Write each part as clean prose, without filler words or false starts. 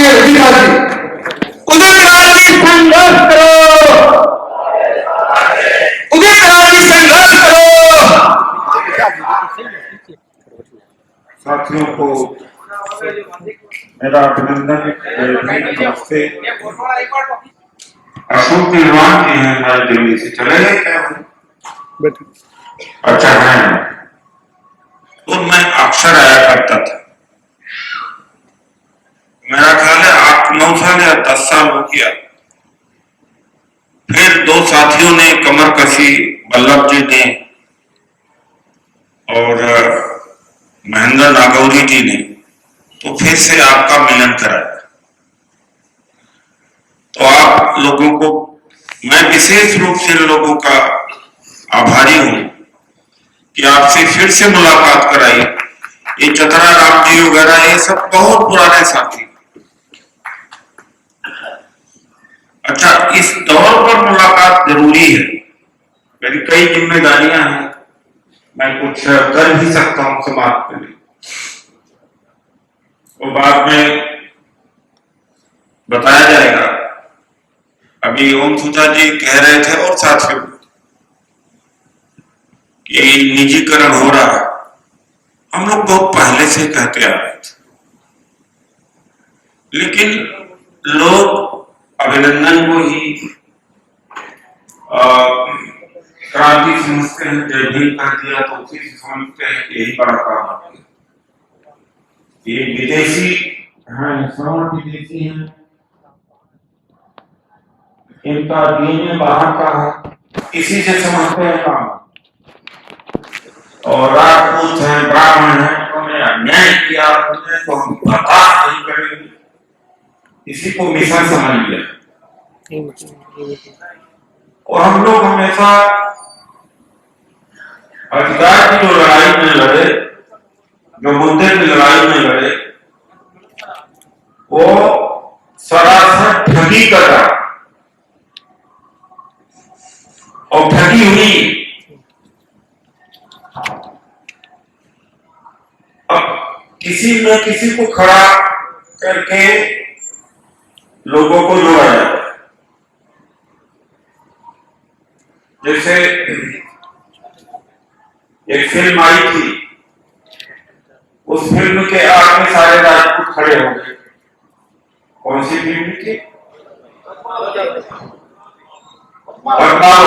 उदित क्रांति संघर्ष करो, उदित क्रांति संघर्ष करो। साथियों को मेरा अभिनंदन, नमस्ते। अशोक निर्माण के हैं हमारे दिल्ली से, चले गए क्या? अच्छा है। तो मैं अक्सर आया करता था, मेरा ख्याल है 8-9 साल या 10 साल हो गया। फिर 2 साथियों ने कमर कसी, वल्लभ जी ने और महेंद्र नागौरी जी ने, तो फिर से आपका मिलन कराया। तो आप लोगों को मैं विशेष रूप से लोगों का आभारी हूं कि आपसे फिर से मुलाकात कराई। ये चतरा राम जी वगैरह ये सब बहुत पुराने साथी। अच्छा, इस दौर पर मुलाकात जरूरी है। मेरी कई जिम्मेदारियां हैं, मैं कुछ कर भी सकता हूं समाज के लिए, वो बाद में बताया जाएगा। अभी ओम सुजा जी कह रहे थे और साथियों कि निजीकरण हो रहा है, हम लोग बहुत पहले से कहते आ रहे थे, लेकिन लोग अभिनंदन को ही क्रांति समझते हैं। जय भीम कर दिया तो उसी से समझते हैं कि यही बड़ा काम है। ये विदेशी हैं, श्रवण विदेशी हैं, इनका डीएनए बाहर का है, इसी से समझते हैं काम। और राजपूत हैं, ब्राह्मण हैं, उन्होंने अन्याय किया, उन्हें तो हम बर्दाश्त नहीं करेंगे, इसी को मिशन समझ लिया। और हम लोग हमेशा अधिकार की जो लड़ाई में लड़े, जो मुद्दे की लड़ाई में लड़े, वो सरासर ठगी कर रहा और ठगी हुई। अब किसी न किसी को खड़ा करके लोगों को जोड़ा जाता है। जैसे एक फिल्म आई थी, उस फिल्म के आग में सारे राजपूत खड़े हो गए। कौन सी फिल्म थी? बदलाव।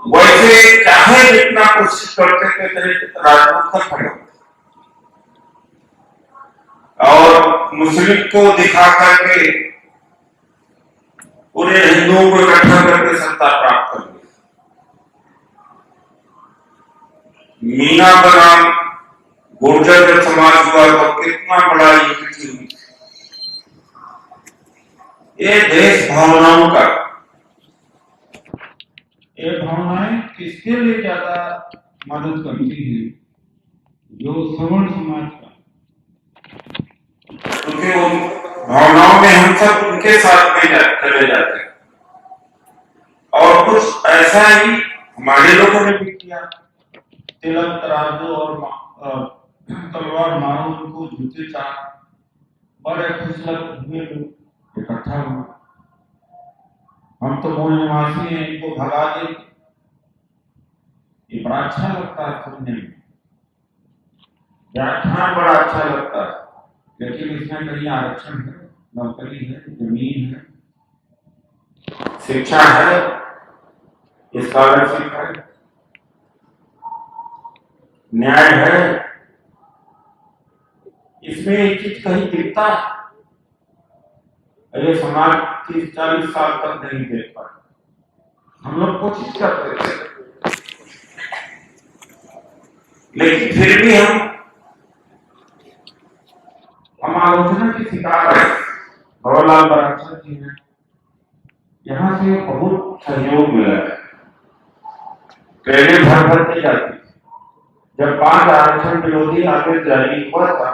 वैसे चाहे जितना कोशिश करते थे राजपूत तक खड़े हो, और मुस्लिम को दिखा करके पूरे हिंदुओं को इकट्ठा करके सत्ता प्राप्त कर ली। मीना बनाम गुर्जर समाज हुआ तो कितना बड़ा युद्ध थी। ये देश भावनाओं का, ये भावनाएं किसके लिए ज्यादा मदद करती है? जो सवर्ण समाज का, क्योंकि भावनाओं में हम सब उनके साथ में चले जाते हैं। और कुछ ऐसा ही हमारे लोगों ने भी किया। तिलक तराजू और तलवार मारो उनको, जूते चार, बड़े खुशलक हुए लोग इकट्ठा हुए। हम तो मूल निवासी हैं, इनको भगा दे, ये बड़ा अच्छा लगता है सुनने में, व्याख्यान बड़ा अच्छा लगता है। लेकिन इसमें कहीं आरक्षण है, नौकरी है, जमीन है, शिक्षा है, स्कॉलरशिप है, न्याय है, इसमें एक चीज कहीं दिखता है। ये समाज 30-40 साल तक नहीं देख पाए। हम लोग कोशिश करते थे, लेकिन फिर भी हम आलोचना की शिकार है। भवरलाल बरागसा जी ने यहाँ से बहुत सहयोग मिला है। ट्रेनें भर भर के जाती। जब 5 आरक्षण विरोधी आदेश जारी हुआ था,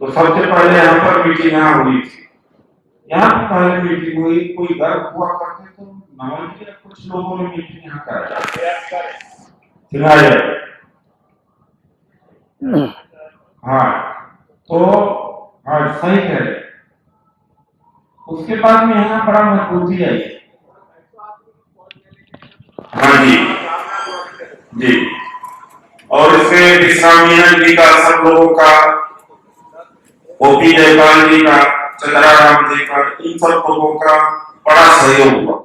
तो सबसे पहले यहाँ पर मीटिंग हुई थी। यहाँ पर पहले मीटिंग हुई, कोई गर्व हुआ करते तो नवल के कुछ लोगों ने मीटिंग यहाँ कराया। हाँ, तो सही कह रहे हैं। उसके बाद में यहाँ बड़ा मजबूती आई। हाँ जी जी। और इसमें विश्राम मीनन जी का, सब लोगों का, ओपी जयपाल जी का, चंद्राराम जी का, इन सब लोगों का बड़ा सहयोग हुआ।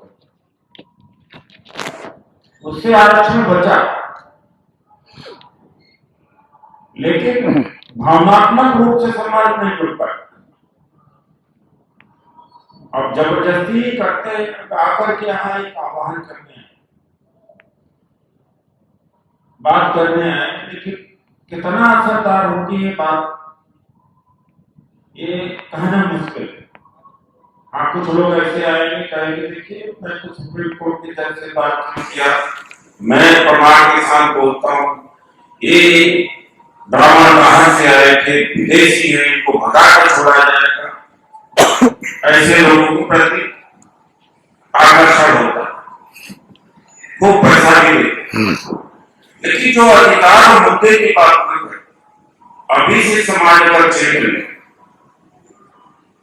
उससे आरक्षण बचा, लेकिन भावनात्मक रूप से समाज नहीं जुड़ पाया। अब जबरदस्ती करते आकर के यहाँ एक आह्वान करने हैं, बात करने हैं, लेकिन कितना असरदार होती है बात, ये कहना मुश्किल है। हाँ, कुछ लोग ऐसे आएंगे, कहेंगे देखिए मैं तो सुप्रीम कोर्ट की तरफ से बात किया, मैं प्रमाण के साथ बोलता हूँ, ये ब्राह्मण बाहर से आए थे, विदेशी है, इनको भगाकर छोड़ा जाएगा, ऐसे लोगों के प्रति आकर्षण होता, खूब पैसा भी देते। लेकिन जो अधिकार और मुद्दे की बात है, अभी से समाज क्षेत्र में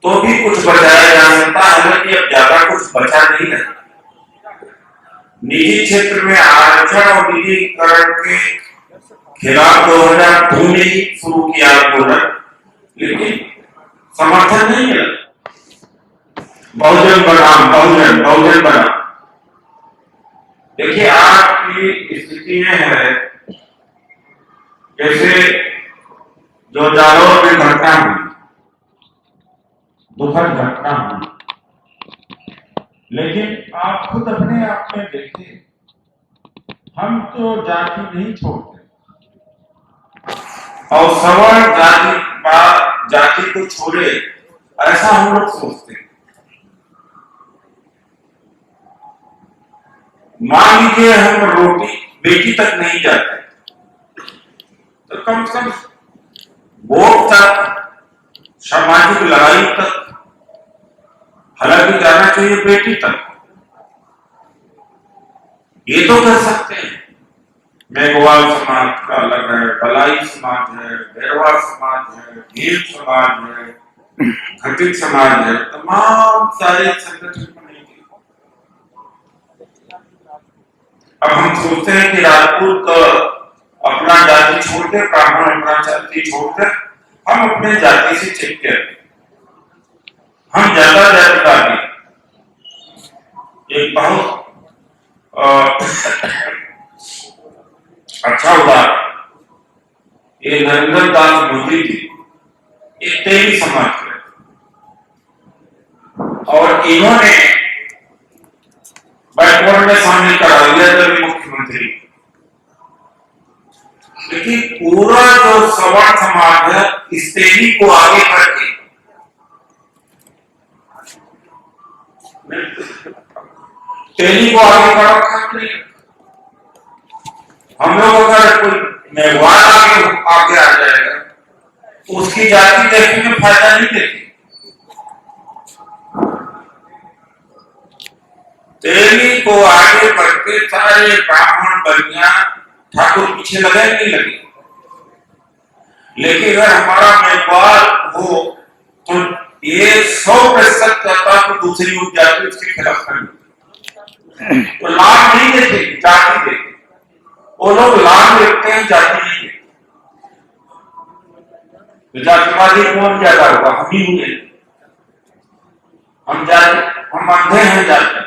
तो भी कुछ बचाया जा सकता है, हालांकि अब ज्यादा कुछ बचा नहीं है। निजी क्षेत्र में आरक्षण और निजीकरण के खिलाफ 2002 में ही शुरू किया आंदोलन, लेकिन समर्थन नहीं मिला। बहुजन बनाम, बहुजन बनाम। देखिए आज की स्थिति में है, जैसे जो जालौर में घटना हुई, दुखद घटना हुई, लेकिन आप खुद अपने आप में देखिए, हम तो जाति नहीं छोड़ते, और सवर्ण जाति को छोड़े, ऐसा हम लोग सोचते हैं। मान लीजिए हम रोटी बेटी तक नहीं जाते, तो कम से कम वोट तक, सामाजिक लड़ाई तक, हालांकि जाना चाहिए बेटी तक, ये तो कर सकते हैं। मेघवाल समाज का अलग है, बलाई समाज है, बेरवा समाज है, भील समाज है, घटित समाज है, तमाम सारे संगठन बनेंगे। अब हम सोचते हैं कि राजपूत अपना जाति छोड़कर, ब्राह्मण अपना जाति छोड़कर हम अपने जाति से चिपके रहते, हम ज्यादा जातिवादी। एक बहुत अच्छा उदाहरण ये नरेंद्र दास मोदी जी, ये तेली समाज के, और इन्होंने बैकवर्ड में शामिल करा दिया जब मुख्यमंत्री। लेकिन पूरा जो सवर्ण समाज है, इस तेली को आगे करके तेली को आगे बढ़ा सकते। हम लोग अगर कोई मेघवाल आगे आ जाएगा, उसकी जाति देखने में फायदा नहीं देती। तेली को आगे बढ़ते सारे ब्राह्मण बनिया ठाकुर पीछे लगे नहीं लगे। लेकिन अगर हमारा मेघवाल हो तो ये 100% कहता कि दूसरी उपजाति उसके खिलाफ खड़ी, तो लाभ नहीं देते, जाति देते। वो लोग लाभ देखते हैं, जाति नहीं देखते। तो जातिवादी कौन ज्यादा होगा? हम ही हुए। हम अंधे हैं जाति।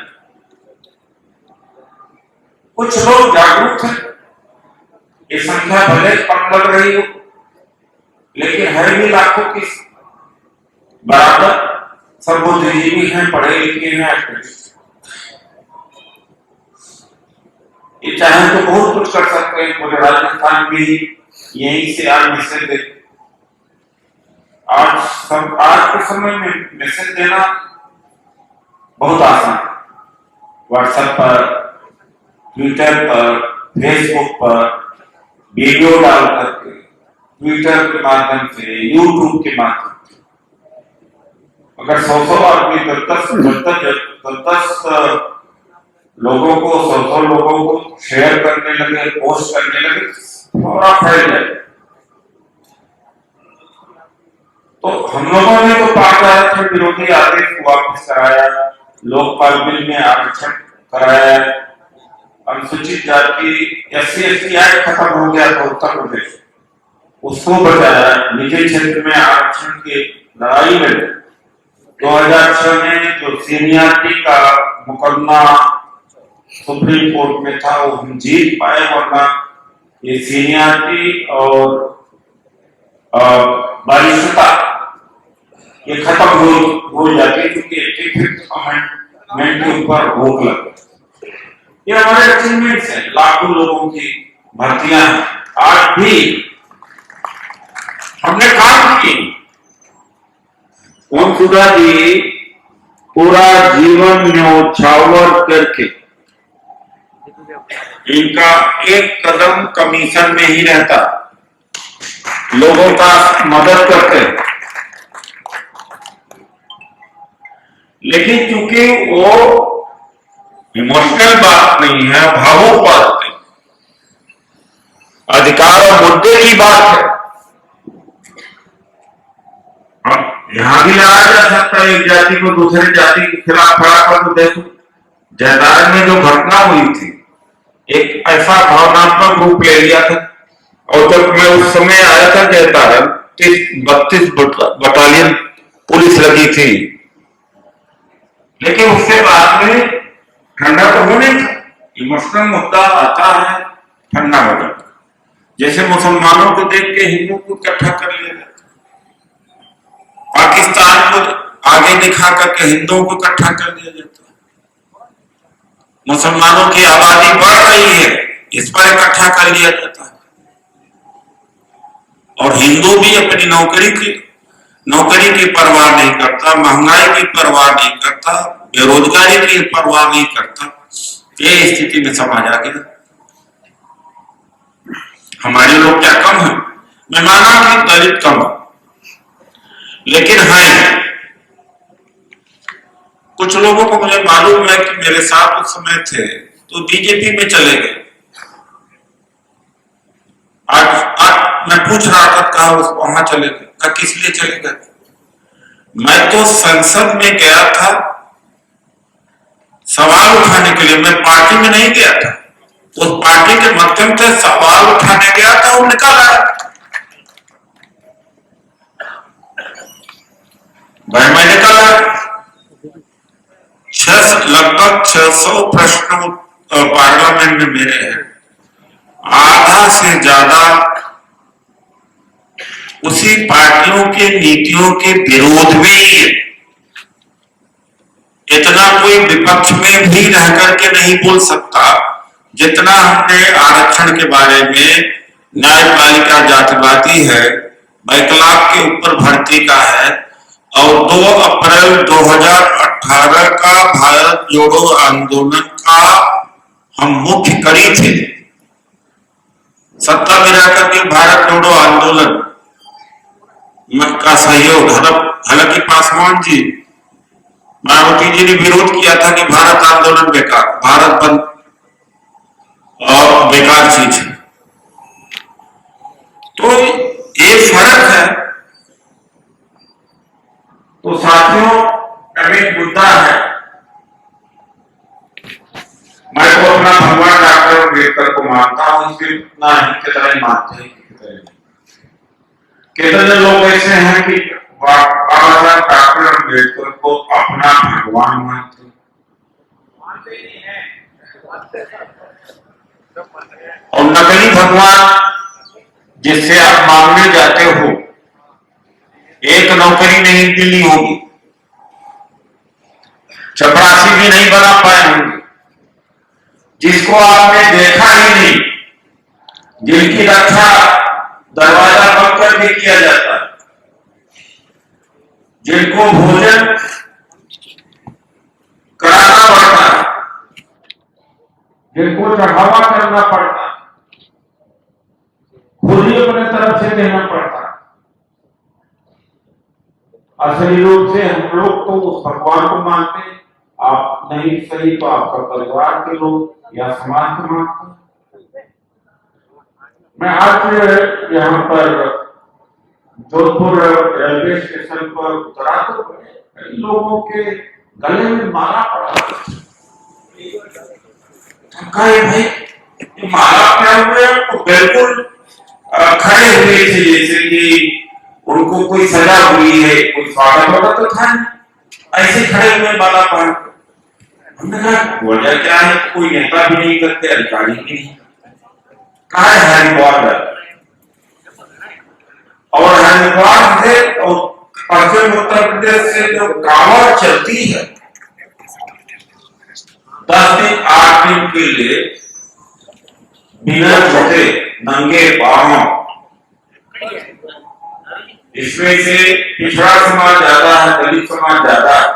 कुछ लोग जागरूक हैं, ये संख्या भले कम लग रही हो, लेकिन है भी लाखों की बराबर। सब बुद्धिजीवी हैं, पढ़े लिखे हैं, ये चाहे तो बहुत कुछ कर सकते हैं। पूरे राजस्थान भी यहीं से आज मैसेज दे, आज के समय में मैसेज देना बहुत आसान है। व्हाट्सएप पर, ट्विटर पर, फेसबुक पर वीडियो डाल करके, ट्विटर के माध्यम से, यूट्यूब के माध्यम से, अगर 100 आदमी 10 लोगों को 100 लोगों को शेयर करने लगे, पोस्ट करने लगे, थोड़ा फैल जाए। तो हम लोगों ने तो 5 आरक्षण विरोधी आदेश वापस कराया, लोकपाल बिल में आरक्षण कराया, अनुसूचित जाति SC/ST एक्ट खत्म हो गया था उत्तर प्रदेश, उसको बचाया, निजी क्षेत्र में आरक्षण की लड़ाई में 2006 में जो सीनियरिटी का मुकदमा सुप्रीम कोर्ट में था वो हम जीत पाए, वरना ये सीनियरिटी और वरिष्ठता ये खत्म हो जाती, क्योंकि 85th अमेंडमेंट के ऊपर रोक लग, ये हमारे अचीवमेंट्स हैं। लाखों लोगों की भर्तियां आज भी हमने काम की। ओम सुधा जी पूरा जीवन न्यौछावर करके इनका एक कदम कमीशन में ही रहता, लोगों का मदद करते, लेकिन चूंकि वो इमोशनल बात नहीं है, भावुक बात नहीं, अधिकार और मुद्दे की बात है। यहां भी लड़ा जा सकता है, एक जाति को दूसरी जाति के खिलाफ खड़ा कर। तो देखो जयदार में जो घटना हुई थी, एक ऐसा भावनात्मक रूप ले लिया था, और जब मैं उस समय आया था जयदार 32 बटालियन पुलिस लगी थी, लेकिन उसके बाद में ठंडा तो हो नहीं था, इमोशनल मुद्दा आता है ठंडा हो जाता, जैसे मुसलमानों को देख के हिंदुओं को इकट्ठा कर लिया जाता, पाकिस्तान को आगे दिखा करके हिंदुओं को इकट्ठा कर दिया जाता, मुसलमानों की आबादी बढ़ रही है इस पर इकट्ठा कर लिया जाता है, और हिंदू भी अपनी नौकरी की परवाह नहीं करता, महंगाई की परवाह नहीं करता, बेरोजगारी की परवाह नहीं करता। ये स्थिति में समाज आ गया। हमारे लोग क्या कम है? मैं माना कि दलित कम है, लेकिन है कुछ लोगों को, मुझे मालूम है कि मेरे साथ उस समय थे तो बीजेपी में चले गए। आज मैं पूछ रहा था कहा वहां चले गए, कहा किस लिए चले गए? मैं तो संसद में गया था सवाल उठाने के लिए, मैं पार्टी में नहीं गया था, उस पार्टी के माध्यम से सवाल उठाने गया था और निकल आया। भाई मैं निकल आया, लगभग 600 प्रश्न पार्लियामेंट में मेरे हैं, आधा से ज्यादा उसी पार्टियों के नीतियों के विरोध में ही है। इतना कोई विपक्ष में भी रह करके नहीं बोल सकता जितना हमने आरक्षण के बारे में, न्यायपालिका जातिवादी है, बैकलॉग के ऊपर भर्ती का है, और 2 अप्रैल 2018 का भारत जोड़ो आंदोलन का हम मुख्य कड़ी थे। सत्ता में रहकर के भारत जोड़ो आंदोलन का सहयोग, हालांकि पासवान जी, मायावती जी ने विरोध किया था कि भारत आंदोलन बेकार, भारत बंद और बेकार चीज है। तो ये फर्क है। तो साथियों, एक मुद्दा है, मैं तो अपना भगवान डॉक्टर अम्बेडकर को मानता हूं, इसलिए उतना ही कितने मानते हैं, कितने लोग ऐसे हैं कि बाबा साहब डॉक्टर अम्बेडकर को अपना भगवान मानते नहीं है, और नकली भगवान जिससे आप मांगने जाते हो, एक नौकरी नहीं मिली होगी, चपरासी भी नहीं बना पाए होंगे, जिसको आपने देखा ही नहीं, जिनकी रक्षा दरवाजा बंद करके किया जाता है, जिनको भोजन कराना पड़ता है, जिनको चढ़ावा करना पड़ता है, खुद ही अपने तरफ से देना पड़ता है। असली रूप से हम लोग तो उस भगवान को मानते हैं, आप नहीं सही तो आपका परिवार के लोग या समाज को मानते हैं। मैं आज यहाँ पर जोधपुर रेलवे स्टेशन पर उतरा तो कई लोगों के गले में माला पड़ा। कहे भाई ये माला क्या हुए, तो बिल्कुल खड़े हुए थे जैसे कि उनको कोई सजा हुई है, कोई स्वागत होगा तो था नहीं, ऐसे खड़े हुए माला पहन। हमने कहा वजह क्या है, कोई नेता भी नहीं करते, अधिकारी भी नहीं। कहा है हरिद्वार, और हरिद्वार से और पश्चिम उत्तर प्रदेश से जो कांवड़ चलती है 10 दिन 8 दिन के लिए बिना झुके नंगे पांव, इसमें से पिछड़ा समाज ज्यादा है, दलित समाज ज्यादा है,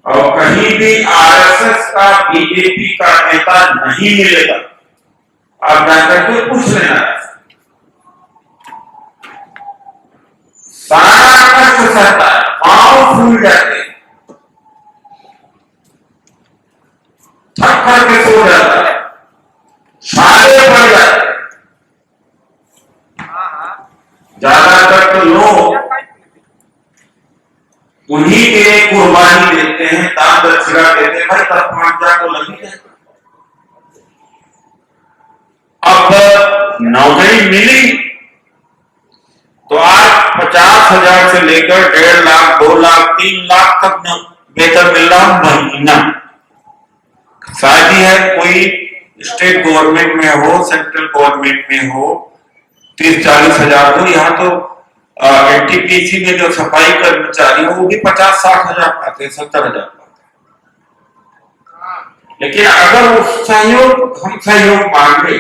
और कहीं भी आरएसएस का बीजेपी का नेता नहीं मिलेगा। आप जाकर के पूछ लेना, सारा कष्ट सहता है, पांव फूल जाते, थक थक के सो जाता है, छाले पड़ जाते। ज्यादातर तो लोग उन्हीं के लिए कुर्बानी देते हैं, दान दक्षिणा देते हैं, भाई 10-5 तो लगी है। अब नौकरी मिली तो आज 50,000 से लेकर 1.5 लाख, 2 लाख, 3 लाख तक वेतन मिल रहा महीना। शायद ही है कोई स्टेट गवर्नमेंट में हो, सेंट्रल गवर्नमेंट में हो 30-40 हजार हो। यहाँ तो एनटीपीसी में जो सफाई कर्मचारी हो वो भी 50-60 हजार पाते हैं, 70 हजार पाते हैं। लेकिन अगर वो सहयोग, हम सहयोग मांगे,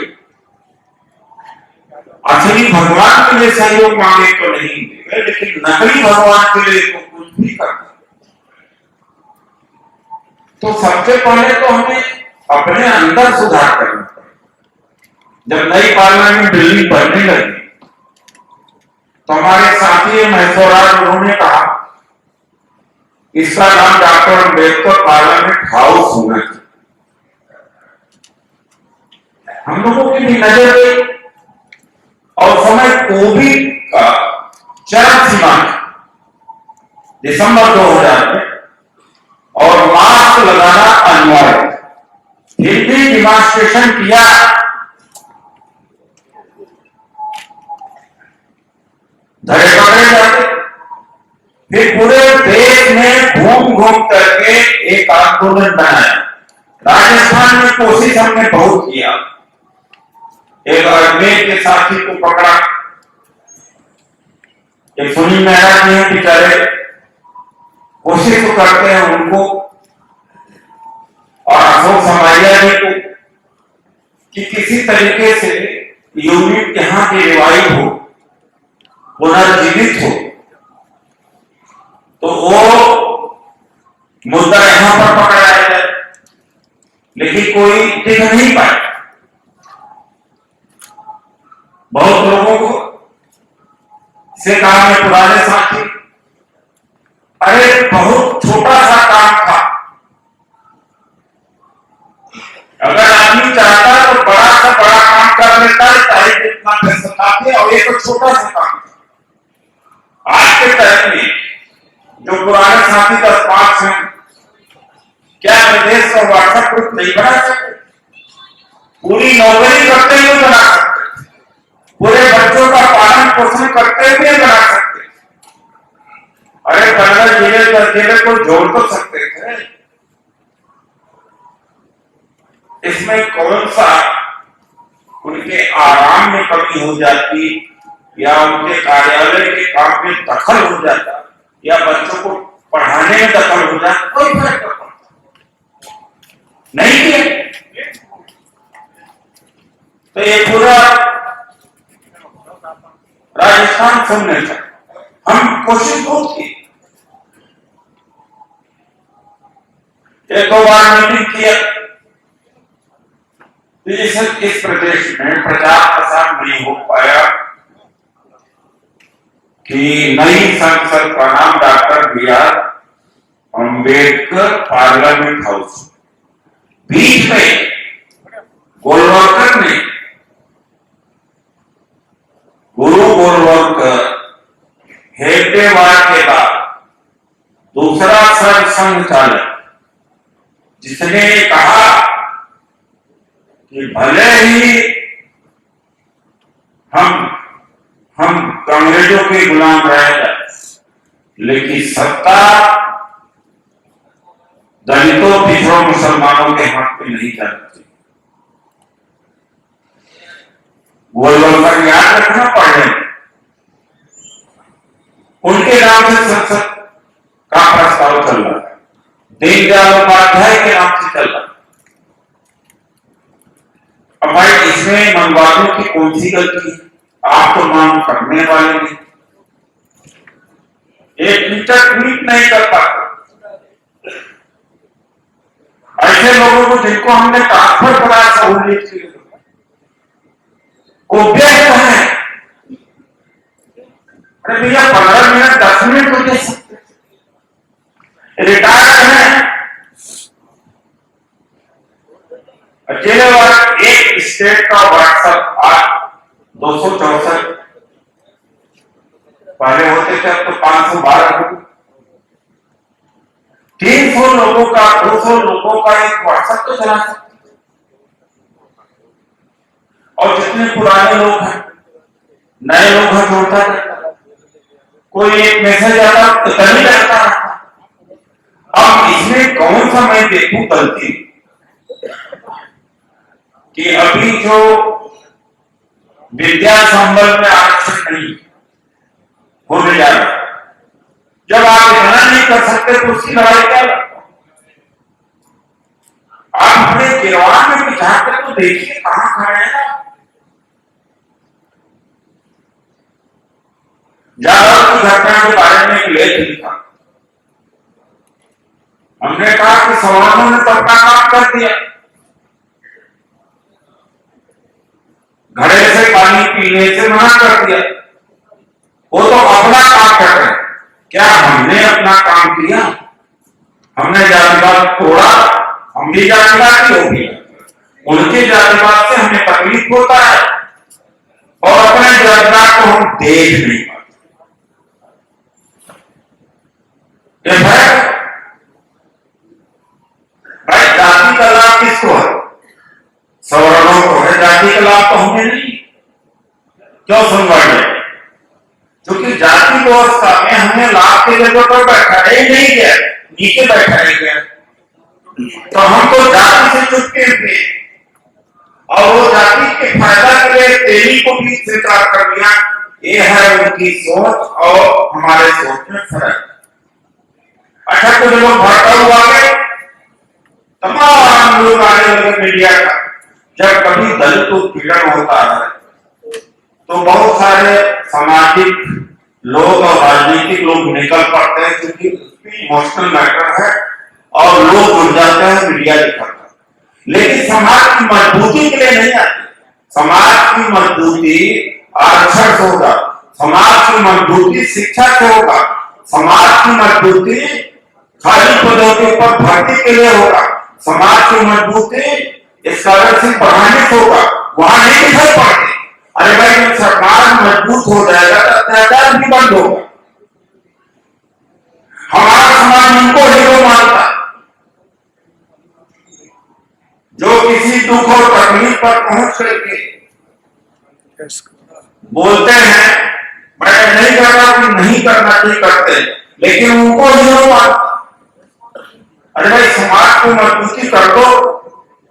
असली भगवान के लिए सहयोग मांगे तो नहीं देगा, लेकिन नकली भगवान के लिए तो कुछ भी करता। तो सबसे पहले तो हमें अपने अंदर सुधार करना पड़ेगा। जब नई पार्लियामेंट बिल्डिंग बनने लगी तो हमारे साथी महेश्वरराज, उन्होंने कहा इसका नाम डॉक्टर अम्बेडकर पार्लियामेंट हाउस होना चाहिए। हम लोगों की भी नजर गई, और समय कोविड का चरम सीमा दिसंबर 2000 में, और मास्क लगाना अनिवार्य, फिर भी डिमांस्ट्रेशन किया। धड़े पकड़े जाते, फिर पूरे देश में घूम घूम करके एक आंदोलन बनाया। राजस्थान में कोशिश हमने बहुत किया, एक अजमेर के साथी को पकड़ा, एक सुनील मेहरा जी हैं बेचारे, कोशिश तो करते हैं उनको, और अशोक समारिया जी को, कि किसी तरीके से यूनिट यहाँ की रिवाइव हो, पुनर्जीवित हो, तो वो मुद्दा यहां पर पकड़ाया जाए, लेकिन कोई टिक नहीं पाया। बहुत लोगों को से कहा है पुराने साथी, अरे बहुत छोटा सा काम था, अगर आदमी चाहता है तो बड़ा सा बड़ा काम कर लेता है, चाहे जितना पैसा खाते, और ये तो छोटा सा काम था। आज के टाइम में जो पुराने साथी 10-5 हैं, क्या प्रदेश का व्हाट्सएप ग्रुप नहीं बना सकते? पूरी नौकरी करते हुए बना सकते, पूरे बच्चों का पालन पोषण करते हुए बना सकते, अरे 15 जिले 10 जिले को जोड़ तो सकते थे। इसमें कौन सा उनके आराम में कमी हो जाती, या उनके कार्यालय के काम में दखल हो जाता, या बच्चों को पढ़ाने में दखल हो जाता, कोई फर्क नहीं पड़ता। नहीं किया तो ये पूरा राजस्थान सुनने का हम कोशिश बहुत की, 1-2 बार मीटिंग किया, इस प्रदेश में प्रचार प्रसार नहीं हो पाया कि नई संसद का नाम doctor B R. Ambedkar parliament house. बीच में गोलवलकर ने गुरु गोलवलकर हेगडेवार के बाद दूसरा सरसंघ चालक जिसने कहा कि भले ही हम अंग्रेजों के गुलाम रहेगा, लेकिन सत्ता दलितों, पिछड़ों, मुसलमानों के हाथ में नहीं जाती। गोलवलकर याद रखना पड़ेगा, उनके नाम से संसद का प्रस्ताव चल रहा है, दीनदयाल उपाध्याय के नाम से चल रहा है। अब भाई इसमें मनवादियों की कौन सी गलती है? आप तो मांग करने वाले नहीं, एक मीटर ट्वीट नहीं कर पाते। ऐसे लोगों को जिनको हमने ट्रांसफर करा सहूलियत की, वो व्यस्त है। अरे भैया 15 मिनट 10 मिनट तो दे सकते, रिटायर्ड है। अकेले वाला एक स्टेट का व्हाट्सएप आज 264, पहले होते थे, अब तो 512 हो। 300 लोगों का, 200 लोगों का एक व्हाट्सएप तो चला सकते। और जितने पुराने लोग हैं, नए लोग हैं, जोड़ता रहता, कोई एक मैसेज आता तो तभी रहता। अब इसमें कौन सा मैं देखूं गलती कि अभी जो विद्या संबल में आरक्षण नहीं होने जा रहा, जब आप इतना नहीं कर सकते तो उसकी लड़ाई क्या? आप अपने गिरवान में बिछा कर तो देखिए कहां खड़े हैं। जालौर की घटना के बारे में एक लेख लिखा, हमने कहा कि सवालों ने तो अपना काम कर दिया, घड़े से पानी पीने से मना कर दिया, वो तो अपना काम कर रहे हैं। क्या हमने अपना काम किया? हमने जातिवाद तोड़ा, हम भी जातिवादी हो गए। उनके जातिवाद से हमें तकलीफ होता है और अपने जातिवाद को हम देख नहीं पाते। भाई जाति का लाभ किसको है? सवर्णों को है, जाति का लाभ तो हमें नहीं। क्यों संवर्ण? क्योंकि जाति व्यवस्था में हमने लाभ के जगह पर बैठा नहीं गया, नीचे बैठा गया, तो हमको जाति से चुपके हुए और वो जाति के फायदा के लिए तेली को भी स्वीकार कर लिया। ये है उनकी सोच और हमारे सोच में फर्क। अच्छा, कुछ लोग भड़का हुआ गए, तमाम लोग आने लगे मीडिया का। जब कभी दलित उत्पीड़न होता है तो बहुत सारे सामाजिक लोग और राजनीतिक लोग निकल पड़ते हैं, क्योंकि इमोशनल मैटर है और लोग जुड़ जाते हैं, मीडिया दिखाता है। लेकिन समाज की मजबूती के लिए नहीं आते। समाज की मजबूती आरक्षण से होगा, समाज की मजबूती शिक्षा से होगा, समाज की मजबूती खाली पदों के ऊपर भर्ती के लिए होगा, समाज की मजबूती स्कॉलरशिप बढ़ाने से होगा। वहां नहीं दिखाई पड़ती। अरे भाई, जब सरकार मजबूत हो जाएगा तो अत्याचार भी बंद होगा। हमारा समाज उनको हीरो मानता है जो किसी दुख और तकलीफ पर पहुंच करके बोलते हैं मैं नहीं कर रहा कि नहीं करना चाहिए, करते, लेकिन उनको हीरो मानता। अरे भाई, समाज को मजबूती कर दो,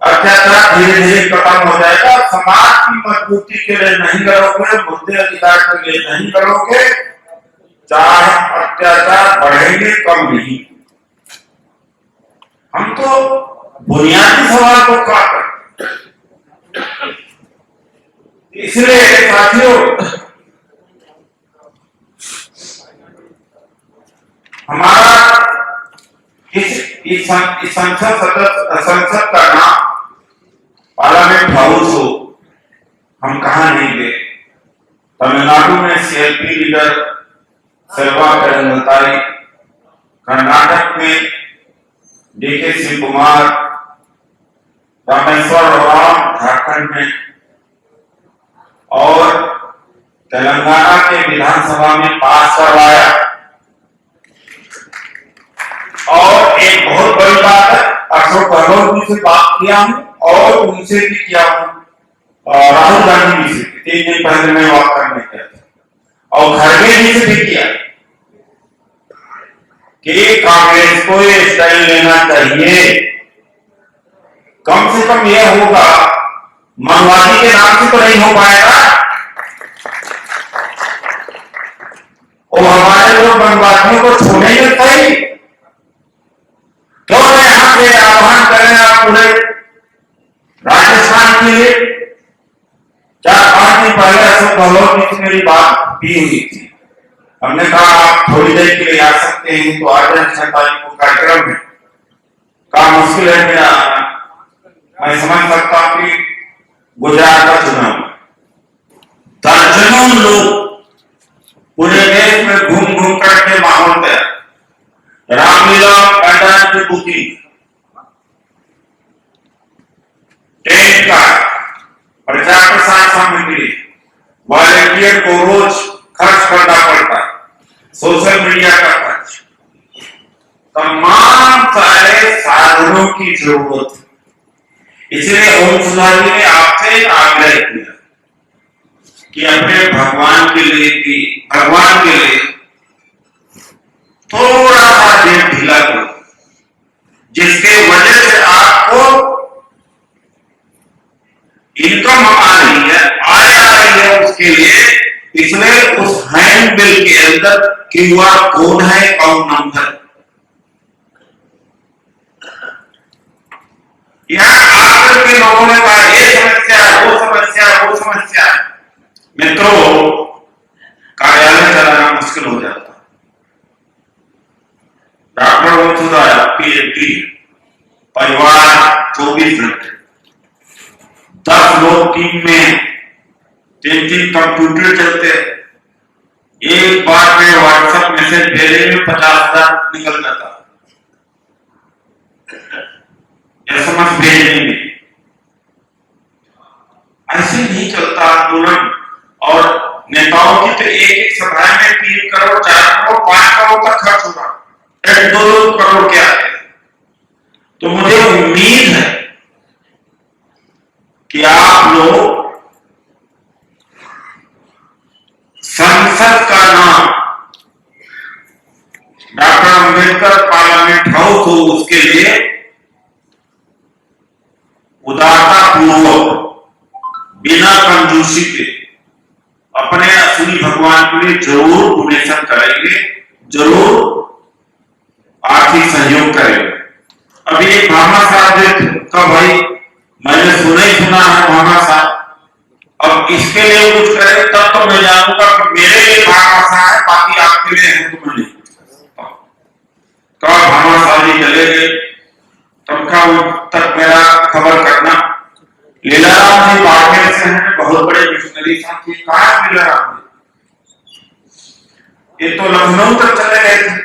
अत्याचार धीरे धीरे खत्म हो जाएगा। समाज की मजबूती के लिए नहीं करोगे, मुद्दे अधिकार के लिए नहीं करोगे, चाहे अत्याचार बढ़ेंगे कम नहीं। हम तो बुनियादी सवाल को क्या करते, इसलिए साथियों हमारा इस संसद का नाम पार्लियामेंट हाउस हो, हम कहा नहीं गए। तमिलनाडु में सीएलपी लीडर सेल्वा पेरुंगताई, कर्नाटक में डीके शिव कुमार, रामेश्वर राम झारखंड में, और तेलंगाना के विधानसभा में पास करवाया। और एक बहुत बड़ी बात है, अशोक गहलोत जी से बात किया हूं और उनसे भी किया हूं, राहुल गांधी जी से 3 दिन पहले मैं बात करने गया था, और खड़गे जी से भी किया कि कांग्रेस को ये स्टाइल लेना चाहिए। कम से कम यह होगा, माओवादी के नाम से तो नहीं हो पाएगा। और हमारे लोग माओवादियों को छोड़ेंगे सही, क्यों न यहां से आह्वान करें आप पूरे राजस्थान के लिए। 4-5 दिन पहले अशोक गहलोत जी से मेरी बात भी हुई थी। हमने कहा आप थोड़ी देर के लिए आ सकते हैं, तो 8 तारीख को कार्यक्रम में का मुश्किल है मेरा, मैं समझ सकता हूं कि गुजरात का चुनाव, दर्जनों लोग पूरे देश में घूम घूम करके माहौल तैयार, रामलीला मैदान की बुकिंग, टेंट का, प्रचार प्रसार सामग्री, वॉलंटियर को रोज खर्च करना पड़ता है, सोशल मीडिया का खर्च, तमाम सारे साधनों की जरूरत है। इसलिए ओम सुधार जी ने आपसे आग्रह किया कि अपने भगवान के लिए थोड़ा सा देर ढीला करो, जिसके वजह से आपको इनकम आ रही है, आय आ रही है, उसके लिए इसलिए उस हैंड बिल के अंदर क्यूआर कोड है, अकाउंट नंबर, यहां आकर के लोगों ने कहा ये समस्या वो समस्या। मित्रों, कार्यालय चलाना मुश्किल हो जाता। डॉक्टर वसुधा पीएचडी, परिवार 24 घंटे, 10 लोग टीम में, 3 कंप्यूटर चलते, एक बार में व्हाट्सएप मैसेज भेजने में 50,000 निकल जाता, एसएमएस भेजने में। ऐसे नहीं चलता आंदोलन। और नेताओं की तो एक सभा में 3 करोड़ 4 करोड़ 5 करोड़ तक खर्च होगा, 1-2 करोड़ के आते। तो मुझे उम्मीद है कि आप लोग संसद का नाम डॉक्टर अंबेडकर पार्लियामेंट हाउस हो, उसके लिए उदारता पूर्वक, बिना कंजूसी के अपने असली भगवान के लिए जरूर डोनेशन करेंगे, जरूर आर्थिक सहयोग करेंगे। अभी एक भामा साहब का भाई मैंने सुना है, भामा साहब, अब इसके लिए कुछ करें तब तो मैं जानूंगा कि मेरे लिए भामा साहब है, बाकी आपके लिए है तो मैं नहीं कहा। भामा साहब जी चले गए, तब का तक मेरा खबर करना। लीलाराम जी बाड़मेर से हैं, बहुत बड़े मिशनरी साथी। कहां लीलाराम जी? ये तो लखनऊ तक चले गए थे,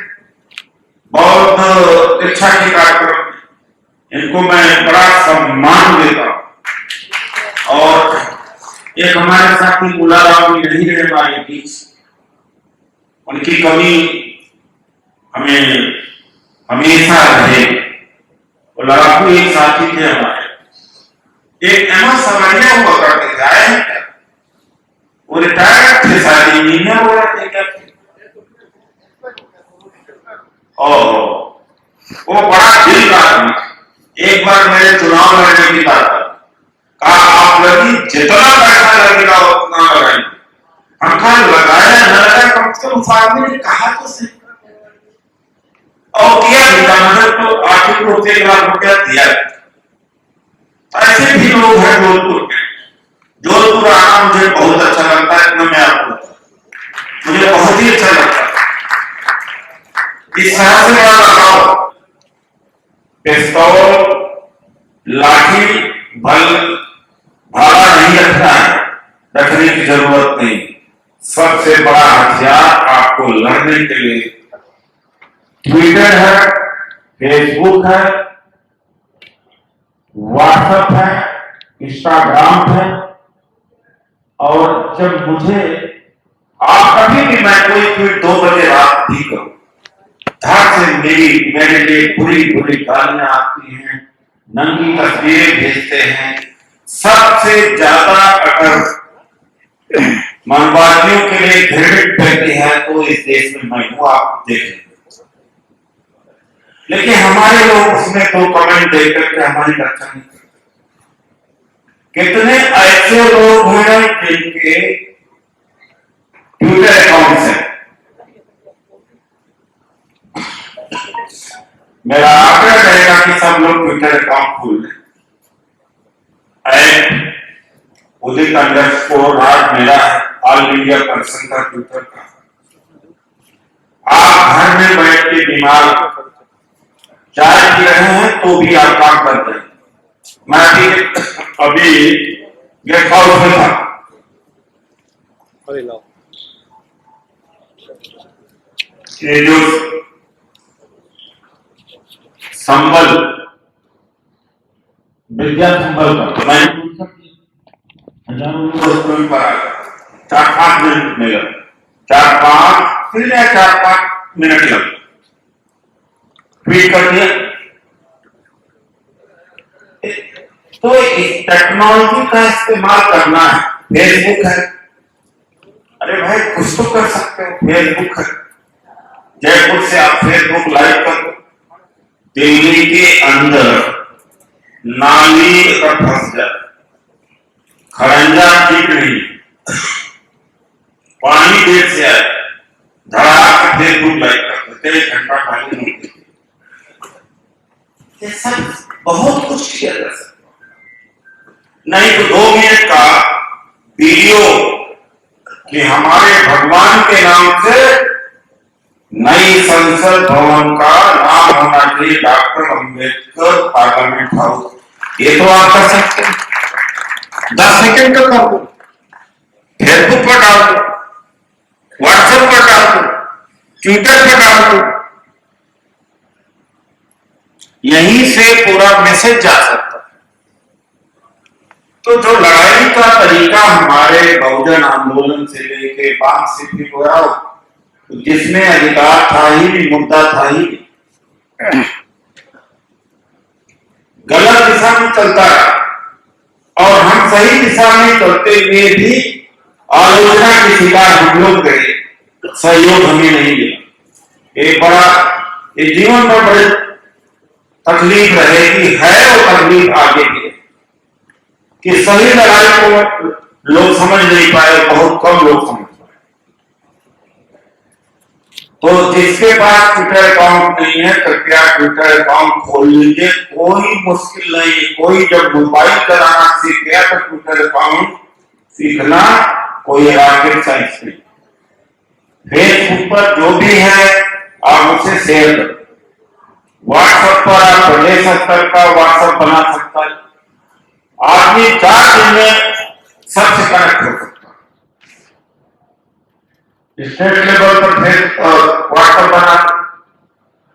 बहुत इच्छा के कार्यक्रम में। इनको मैं बड़ा सम्मान देता हूं। और एक हमारे साथी मुलाराम जी नहीं रहे हमारे बीच, उनकी कमी हमें हमेशा रहे। वो लड़ाकू एक साथी थे हमारे, एक एमएस सवरिया हुआ करते थे, आए हैं क्या? वो रिटायर्ड थे, शादी इंजीनियर हो रहे थे क्या? और वो बड़ा दिल का आदमी। एक बार मेरे चुनाव लड़ने की बात कहा, आप लगी जितना पैसा लगेगा उतना लगाएंगे। हम कहा लगाया न लगाया, कम से कम उस आदमी ने कहा तो सही, और किया भी था, मतलब तो आर्थिक रूप से 1 लाख रुपया दिया। ऐसे भी लोग हैं जोधपुर के। जोधपुर आना मुझे बहुत अच्छा लगता है, इतना मैं आपको बताऊं, मुझे बहुत ही अच्छा लगता है। इस शहर से बड़ा लगाओ, पिस्तौल, लाठी, बल, भाला नहीं रखना है, रखने की जरूरत नहीं। सबसे बड़ा हथियार आपको लड़ने के लिए ट्विटर है, फेसबुक है, व्हाट्सएप है, इंस्टाग्राम है। और जब मुझे आप कभी भी मैं कोई ट्वीट 2 बजे रात भी करूं, धड़ से मेरे लिए बुरी बुरी गालियां आती हैं, नंगी तस्वीरें भेजते हैं। सबसे ज्यादा अगर मनवादियों के लिए घृणित व्यक्ति है तो इस देश में मैं हूं, आप देख लेंगे। लेकिन हमारे लोग उसमें 2 कमेंट देकर के हमारी रक्षा नहीं करते। कितने ऐसे लोग हैं जिनके ट्विटर अकाउंट है। मेरा आग्रह रहेगा कि सब लोग ट्विटर अकाउंट खोल लें। उदित_राज मेरा है, ऑल इंडिया पर्सन का ट्विटर का। आप घर में बैठ के बीमार चाय पी रहे हैं तो भी आप काम कर रहे हैं। मैं अभी गेस्ट हाउस में था, ये जो संबल विद्या संबल का मैं हजारों लोग पर आ गया, 4-5 मिनट में लगा, 4-5 मिनट लगा, ट्वीट कर दिया। तो इस टेक्नोलॉजी का इस्तेमाल करना है। फेसबुक है, अरे भाई कुछ तो कर सकते हो, फेसबुक है। जयपुर से आप फेसबुक लाइव कर दो, दिल्ली के अंदर नाली अगर फंस जाए, खरंजा ठीक नहीं, पानी देर से आए, धड़ाक फेसबुक लाइव कर देते, 1 घंटा पानी नहीं देते। ये सब बहुत कुछ किया जा सकता, नहीं तो 2 मिनट का वीडियो कि हमारे भगवान के नाम से नई संसद भवन का नाम होना चाहिए डॉक्टर अंबेडकर पार्लियामेंट हाउस। ये तो आप कर सकते हैं, 10 सेकंड का कर दो, फेसबुक पर डाल दो, व्हाट्सएप पर डाल दो, ट्विटर पर डाल दो, यहीं से पूरा मैसेज जा सकता। तो जो लड़ाई का तरीका हमारे बहुजन आंदोलन से लेके बांध से भी हुआ, जिसमें अधिकार था ही नहीं, मुद्दा था ही नहीं, गलत दिशा में चलता है और हम सही दिशा में चलते हुए भी आलोचना के शिकार हम लोग गए, सहयोग हमें नहीं मिला। एक बड़ा ये जीवन में बड़ी तकलीफ रहेगी, है और तकलीफ आगे भी कि सही लड़ाई को लोग समझ नहीं पाए, बहुत कम लोग समझ पाए। तो जिसके पास ट्विटर अकाउंट नहीं है, कृपया ट्विटर अकाउंट खोल लीजिए, कोई मुश्किल नहीं। कोई जब मोबाइल चलाना सीख गया तो ट्विटर अकाउंट सीखना कोई रॉकेट साइंस नहीं। फेसबुक पर जो भी है आप उसे शेयर करें, व्हाट्सएप पर आप प्रदेश स्तर का व्हाट्सएप बना सकता है, आदमी 4 दिन में सबसे कनेक्ट हो सकता है। स्टेट लेवल पर व्हाट्सएप बना,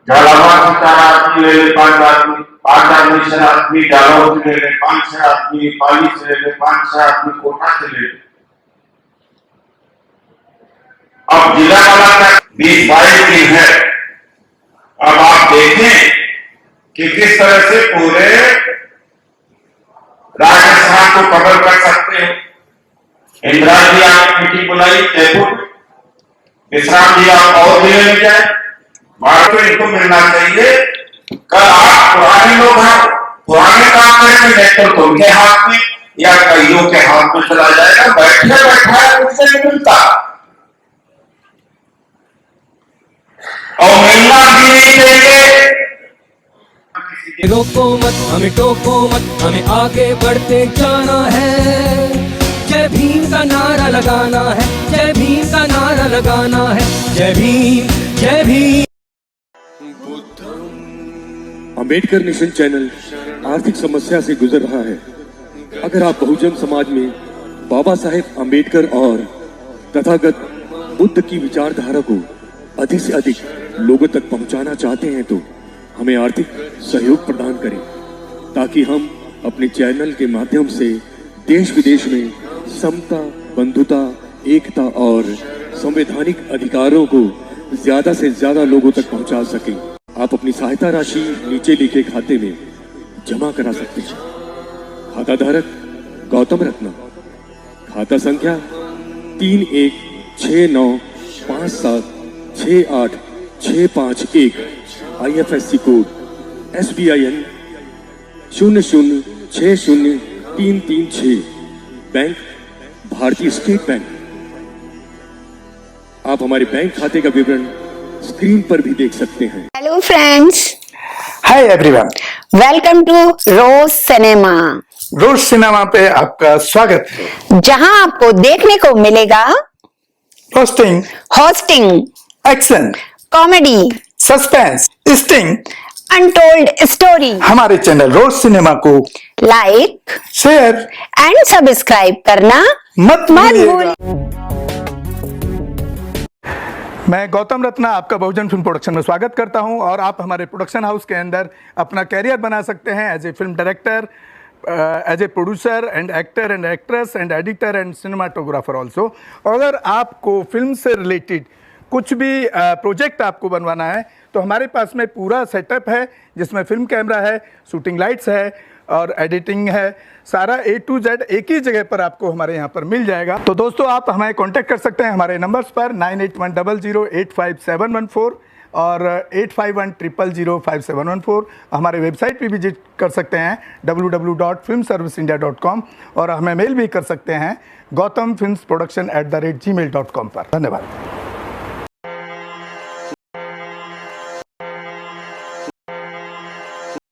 झालावाड़ से 4 आदमी ले ले, 5 आदमी, 5 आदमी से आदमी झालावाड़ से ले ले, 5-6 आदमी पाली से ले ले, 5-6 आदमी कोटा से ले ले। अब जिला वाला 20-22 दिन है। अब आप देखें कि किस तरह से पूरे राजस्थान को कवर कर सकते हैं। इंदिरा जी आप मीटिंग बुलाई जयपुर, विश्राम जी आप और जिले में जाए, भारत में इनको मिलना चाहिए। कल आप पुराने लोग हैं, पुराने काम करेंगे, नेतृत्व तो उनके हाथ में या कईयों के हाथ में चला जाएगा। बैठे बैठा उनसे नहीं मिलता और मिलना भी नहीं चाहिए। रोको मत, हमें टोको मत, हमें आगे बढ़ते जाना है। जय भीम का नारा लगाना है, जय भीम का नारा लगाना है, जय भीम जय भीम। अंबेडकर नेशन चैनल आर्थिक समस्या से गुजर रहा है। अगर आप बहुजन समाज में बाबा साहेब अंबेडकर और तथागत बुद्ध की विचारधारा को अधिक से अधिक लोगों तक पहुंचाना चाहते हैं तो हमें आर्थिक सहयोग प्रदान करें, ताकि हम अपने चैनल के माध्यम से देश विदेश में समता, बंधुता, एकता और संवैधानिक अधिकारों को ज्यादा से ज्यादा लोगों तक पहुंचा सकें। आप अपनी सहायता राशि नीचे लिखे खाते में जमा करा सकते हैं। खाता धारक गौतम रत्ना, खाता संख्या 316957686551, IFSC कोड SBIN 0060336, बैंक भारतीय स्टेट बैंक। आप हमारे बैंक खाते का विवरण स्क्रीन पर भी देख सकते हैं। Hello friends, hi everyone, welcome to Roz cinema, Roz cinema पे आपका स्वागत है। जहां आपको देखने को मिलेगा hosting, hosting, action, comedy, suspense, sting, untold story. हमारे चैनल रोज सिनेमा को लाइक, शेयर एंड सब्सक्राइब करना मत भूलिएगा। भूलिए। मैं गौतम रत्ना आपका बहुजन फिल्म प्रोडक्शन में स्वागत करता हूं और आप हमारे प्रोडक्शन हाउस के अंदर अपना कैरियर बना सकते हैं as a film director, as a producer and actor and actress and editor and cinematographer also. अगर आपको फिल्म से रिलेटेड कुछ भी प्रोजेक्ट आपको बनवाना है तो हमारे पास में पूरा सेटअप है, जिसमें फिल्म कैमरा है, शूटिंग लाइट्स है और एडिटिंग है। सारा A to Z एक ही जगह पर आपको हमारे यहाँ पर मिल जाएगा। तो दोस्तों, आप हमें कांटेक्ट कर सकते हैं हमारे नंबर्स पर 9810085714 और 8510005714। हमारे वेबसाइट पे विजिट कर सकते हैं www.filmserviceindia.com और हमें मेल भी कर सकते हैं gautamfilmsproduction@gmail.com पर। धन्यवाद।